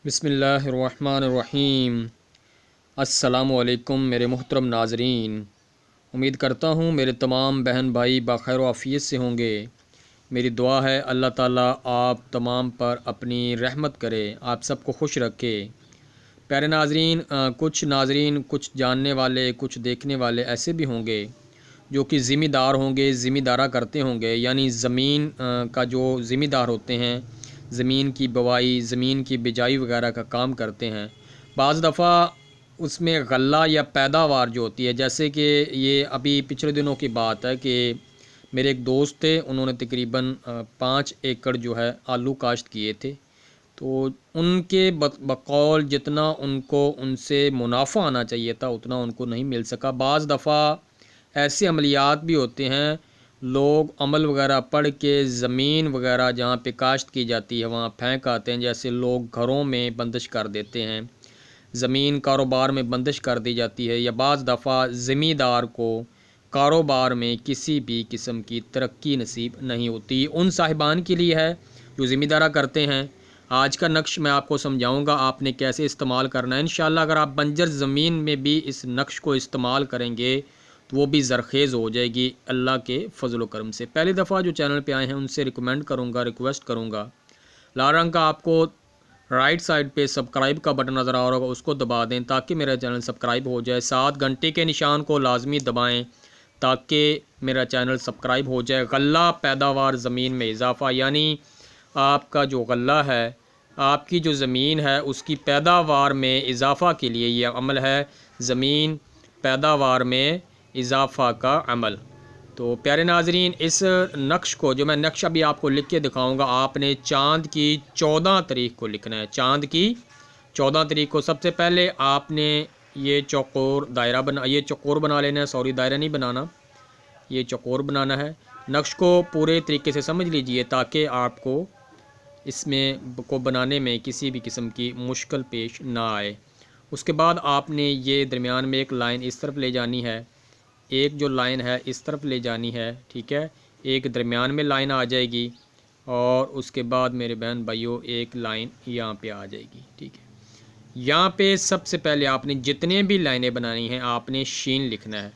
बिस्मिल्लाहिर्रहमानिर्रहीम। अस्सलामुअलैकुम मेरे मोहतरम नाज़रीन, उम्मीद करता हूँ मेरे तमाम बहन भाई बख़ैर व आफ़ियत से होंगे। मेरी दुआ है अल्लाह ताला आप तमाम पर अपनी रहमत करे, आप सबको खुश रखे। प्यारे नाज़रीन, कुछ नाज़रीन, कुछ जानने वाले, कुछ देखने वाले ऐसे भी होंगे जो कि ज़िम्मेदार होंगे, ज़िम्मेदारा करते होंगे, यानी ज़मीन का जो ज़िम्मेदार होते हैं, ज़मीन की बवाई, ज़मीन की बिजाई वगैरह का काम करते हैं। बाज़ दफ़ा उसमें गल्ला या पैदावार जो होती है, जैसे कि ये अभी पिछले दिनों की बात है कि मेरे एक दोस्त थे, उन्होंने तकरीबन 5 एकड़ जो है आलू काश्त किए थे। तो उनके बकौल जितना उनको उनसे मुनाफा आना चाहिए था उतना उनको नहीं मिल सका। बाज़ दफ़ा ऐसे अमलियात भी होते हैं, लोग अमल वगैरह पढ़ के ज़मीन वगैरह जहाँ पे काश्त की जाती है वहाँ फेंक आते हैं। जैसे लोग घरों में बंदिश कर देते हैं, ज़मीन कारोबार में बंदिश कर दी जाती है, या बाज़ दफ़ा ज़मींदार को कारोबार में किसी भी किस्म की तरक्की नसीब नहीं होती। उन साहिबान के लिए है जो ज़िम्मेदारा करते हैं। आज का नक्श मैं आपको समझाऊंगा आपने कैसे इस्तेमाल करना है। इंशाल्लाह अगर आप बंजर ज़मीन में भी इस नक्श को इस्तेमाल करेंगे तो वो भी ज़रखेज़ हो जाएगी अल्लाह के फ़ज़ल व करम से। पहली दफ़ा जो चैनल पे आए हैं उनसे रिकमेंड करूँगा, रिक्वेस्ट करूँगा, लाल रंग का आपको राइट साइड पे सब्सक्राइब का बटन नज़र आ रहा होगा, उसको दबा दें ताकि मेरा चैनल सब्सक्राइब हो जाए। 7 घंटे के निशान को लाजमी दबाएं ताकि मेरा चैनल सब्सक्राइब हो जाए। गल्ला पैदावार ज़मीन में इजाफ़ा, यानी आपका जो गल्ला है, आपकी जो ज़मीन है उसकी पैदावार में इजाफ़ा के लिए ये अमल है, ज़मीन पैदावार में इजाफ़ा का अमल। तो प्यारे नाज़रीन, इस नक्श को, जो मैं नक्श अभी आपको लिख के दिखाऊंगा, आपने चाँद की 14 तारीख को लिखना है। चाँद की 14 तारीख को सबसे पहले आपने ये चौकोर दायरा बना, ये चौकोर बना लेना है, सॉरी दायरा नहीं बनाना, ये चौकोर बनाना है। नक्श को पूरे तरीके से समझ लीजिए ताकि आपको इसमें को बनाने में किसी भी किस्म की मुश्किल पेश ना आए। उसके बाद आपने ये दरमियान में एक लाइन इस तरफ ले जानी है, एक जो लाइन है इस तरफ ले जानी है, ठीक है। एक दरमियान में लाइन आ जाएगी और उसके बाद मेरे बहन भाइयों एक लाइन यहाँ पे आ जाएगी, ठीक है। यहाँ पे सबसे पहले आपने जितने भी लाइनें बनानी हैं आपने शीन लिखना है,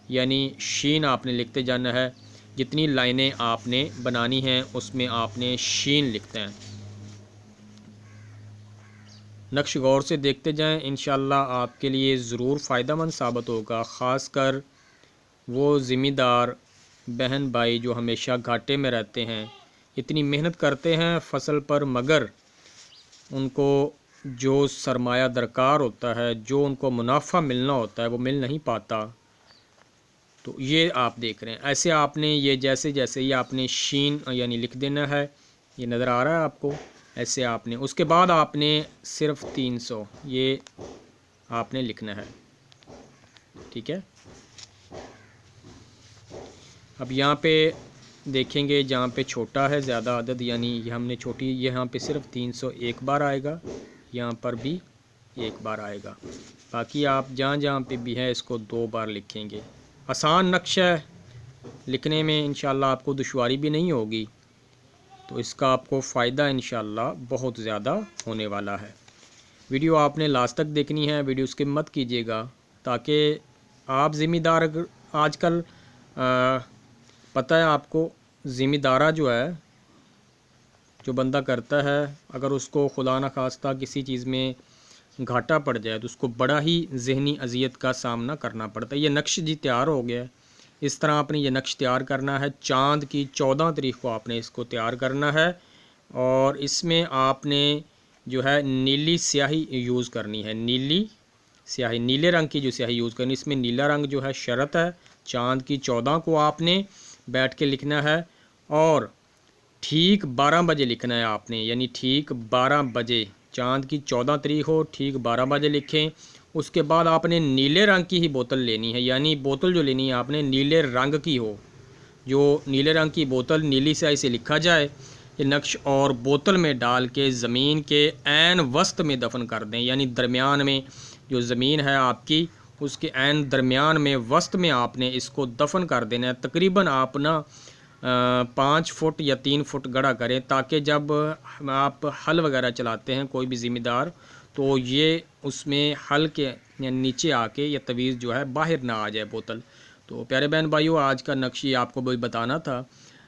यानी शीन आपने लिखते जाना है। जितनी लाइनें आपने बनानी हैं उसमें आपने शीन लिखते हैं। नक्श गौर से देखते जाएं, इंशाल्लाह आपके लिए ज़रूर फ़ायदेमंद साबित होगा। ख़ास कर वो ज़िम्मेदार बहन भाई जो हमेशा घाटे में रहते हैं, इतनी मेहनत करते हैं फ़सल पर, मगर उनको जो सरमाया दरकार होता है, जो उनको मुनाफा मिलना होता है, वो मिल नहीं पाता। तो ये आप देख रहे हैं, ऐसे आपने ये जैसे जैसे ये आपने शीन यानी लिख देना है, ये नज़र आ रहा है आपको, ऐसे आपने। उसके बाद आपने सिर्फ 300 ये आपने लिखना है, ठीक है। अब यहाँ पे देखेंगे जहाँ पे छोटा है ज़्यादा अदद, यानी ये हमने छोटी, यहाँ पे सिर्फ 300 एक बार आएगा, यहाँ पर भी एक बार आएगा। बाकी आप जहाँ जहाँ पे भी है इसको 2 बार लिखेंगे। आसान नक्शा है लिखने में, इंशाल्लाह आपको दुश्वारी भी नहीं होगी, तो इसका आपको फ़ायदा इंशाल्लाह बहुत ज़्यादा होने वाला है। वीडियो आपने लास्ट तक देखनी है, वीडियो स्किप मत कीजिएगा, ताकि आप ज़िम्मेदार, आजकल पता है आपको, ज़िम्मेदारा जो है, जो बंदा करता है, अगर उसको खुदा न खास्ता किसी चीज़ में घाटा पड़ जाए तो उसको बड़ा ही ज़हनी अज़ियत का सामना करना पड़ता है। ये नक्श जी तैयार हो गया है, इस तरह आपने ये नक्श तैयार करना है। चाँद की 14 तारीख को आपने इसको तैयार करना है और इसमें आपने जो है नीली स्याही यूज़ करनी है, नीली स्याही, नीले रंग की जो स्याही यूज़ करनी, इसमें नीला रंग जो है शर्त है। चाँद की 14 को आपने बैठ के लिखना है और ठीक 12 बजे लिखना है आपने, यानी ठीक 12 बजे, चाँद की 14 तारीख हो, ठीक 12 बजे लिखें। उसके बाद आपने नीले रंग की ही बोतल लेनी है, यानी बोतल जो लेनी है आपने नीले रंग की हो, जो नीले रंग की बोतल नीली स्याही से लिखा जाए ये नक्श, और बोतल में डाल के ज़मीन के ऐन वस्त में दफन कर दें, यानी दरमियान में जो ज़मीन है आपकी उसके ऐन दरमियान में वस्त में आपने इसको दफन कर देना है। तकरीबन आप ना 5 फुट या 3 फुट गड़ा करें, ताकि जब आप हल वगैरह चलाते हैं कोई भी ज़िम्मेदार, तो ये उसमें हल के नीचे आके ये तवीज़ जो है बाहर ना आ जाए बोतल। तो प्यारे बहन भाइयों, आज का नक्शी आपको भी बताना था।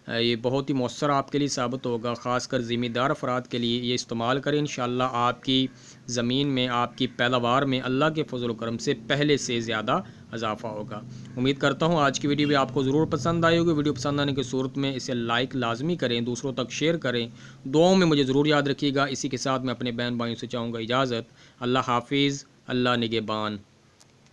ये बहुत ही मौसर आपके लिए साबित होगा, ख़ासकर ज़िम्मेदार अफराद के लिए ये इस्तेमाल करें। इंशाअल्लाह आपकी ज़मीन में, आपकी पैदावार में अल्लाह के फजल करम से पहले से ज़्यादा इजाफ़ा होगा। उम्मीद करता हूँ आज की वीडियो भी आपको ज़रूर पसंद आई होगी। वीडियो पसंद आने की सूरत में इसे लाइक लाजमी करें, दूसरों तक शेयर करें, दुआओं में मुझे ज़रूर याद रखिएगा। इसी के साथ मैं अपने बहन भाइयों से चाहूँगा इजाज़त। अल्लाह हाफिज़, अल्लाह निगहबान।